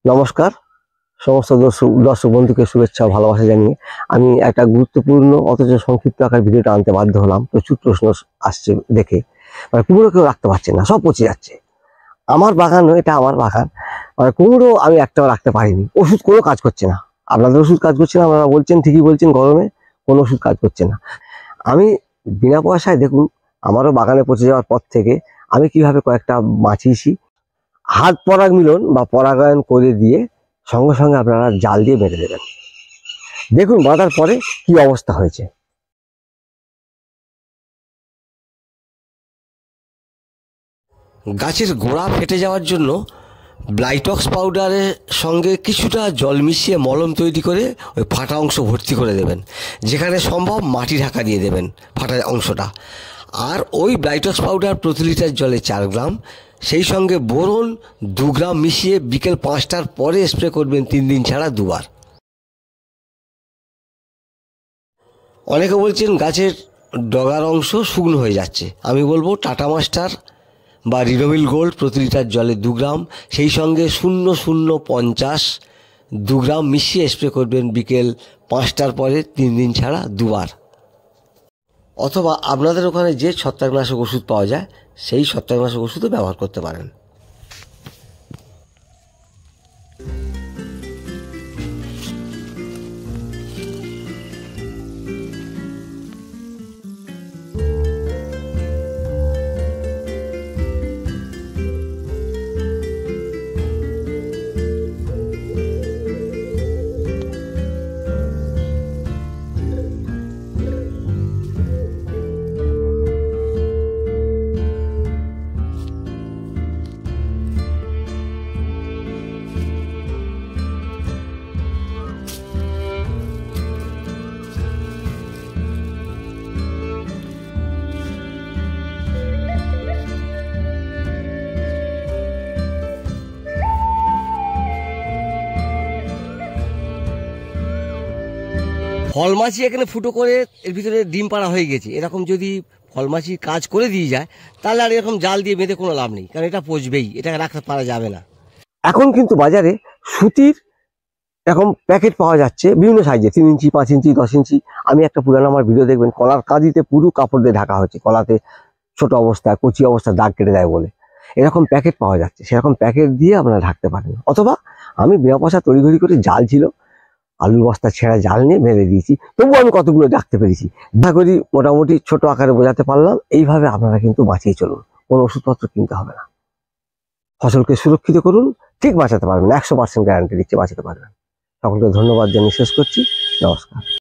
নমস্কার, সমস্ত দর্শক বন্ধুকে শুভেচ্ছা ও ভালোবাসা জানিয়ে আমি একটা গুরুত্বপূর্ণ অথচ সংক্ষিপ্ত আকার ভিডিওটা আনতে বাধ্য হলাম। প্রচুর প্রশ্ন আসছে দেখে, মানে কুমড়ো কেউ রাখতে পারছে না, সব পচে যাচ্ছে। আমার বাগানও, এটা আমার বাগান, মানে কুমড়ো আমি একটাও রাখতে পারিনি। ওষুধ কোনো কাজ করছে না। আপনাদের ওষুধ কাজ করছে না, আপনারা বলছেন, ঠিকই বলছেন, গরমে কোনো ওষুধ কাজ করছে না। আমি বিনা পয়সায়, দেখুন, আমারও বাগানে পচে যাওয়ার পর থেকে আমি কিভাবে কয়েকটা বাঁচিয়েছি। হাত পরাগ মিলন বা পরাগায়ন করে দিয়ে সঙ্গে সঙ্গে আপনারা জাল দিয়ে বেঁধে দেবেন। দেখুন বাঁধার পরে কি অবস্থা হয়েছে। গাছের গোড়া ফেটে যাওয়ার জন্য ব্লাইটক্স পাউডারের সঙ্গে কিছুটা জল মিশিয়ে মলম তৈরি করে ওই ফাটা অংশ ভর্তি করে দেবেন। যেখানে সম্ভব মাটি ঢাকা দিয়ে দেবেন ফাটা অংশটা। আর ওই ব্লাইটক্স পাউডার প্রতি লিটার জলে 4 গ্রাম, সেই সঙ্গে বোরন 2 গ্রাম মিশিয়ে বিকেল 5টার পরে স্প্রে করবেন 3 দিন ছাড়া 2 বার। অনেকে বলছেন গাছের ডগার অংশ শুকনো হয়ে যাচ্ছে। আমি বলবো টাটা মাস্টার বা রিনোভিল গোল্ড প্রতি লিটার জলে 2 গ্রাম, সেই সঙ্গে 0050 2 গ্রাম মিশিয়ে স্প্রে করবেন বিকেল 5টার পরে 3 দিন ছাড়া 2 বার। অথবা আপনাদের ওখানে যে ছত্রাকনাশক ওষুধ পাওয়া যায় সেই ছত্রাকনাশক ওষুধও ব্যবহার করতে পারেন। ফলমাছি এখানে ফুটো করে এর ভিতরে ডিম পাড়া হয়ে গেছে। এরকম যদি ফলমাছি কাজ করে দিয়ে যায় তাহলে আর এরকম জাল দিয়ে বেঁধে কোনো লাভ নেই, কারণ এটা পচবেই, এটাকে রাখতে পারা যাবে না। এখন কিন্তু বাজারে সুতির এরকম প্যাকেট পাওয়া যাচ্ছে বিভিন্ন সাইজে, 3 ইঞ্চি, 5 ইঞ্চি, 10 ইঞ্চি। আমি একটা পুরানো আমার ভিডিও দেখবেন, কলার কাঁদিতে পুরো কাপড় দিয়ে ঢাকা হচ্ছে, কলাতে ছোট অবস্থায়, কচি অবস্থায় দাগ কেটে দেয় বলে এরকম প্যাকেট পাওয়া যাচ্ছে। সেরকম প্যাকেট দিয়ে আপনারা ঢাকতে পারেন। অথবা আমি বিনা পয়সা তড়িঘড়ি করে জাল ছিল, আলুর বস্তা ছেঁড়া জাল নিয়ে বেঁধে দিয়েছি, তবুও আমি কতগুলো রাখতে পেরেছি। আশা করি মোটামুটি ছোট আকারে বোঝাতে পারলাম। এইভাবে আপনারা কিন্তু বাঁচিয়ে চলুন, কোনো ওষুধপত্র কিনতে হবে না। ফসলকে সুরক্ষিত করুন, ঠিক বাঁচাতে পারবেন, 100% গ্যারান্টি দিচ্ছে বাঁচাতে পারবেন। সকলকে ধন্যবাদ জানিয়ে শেষ করছি। নমস্কার।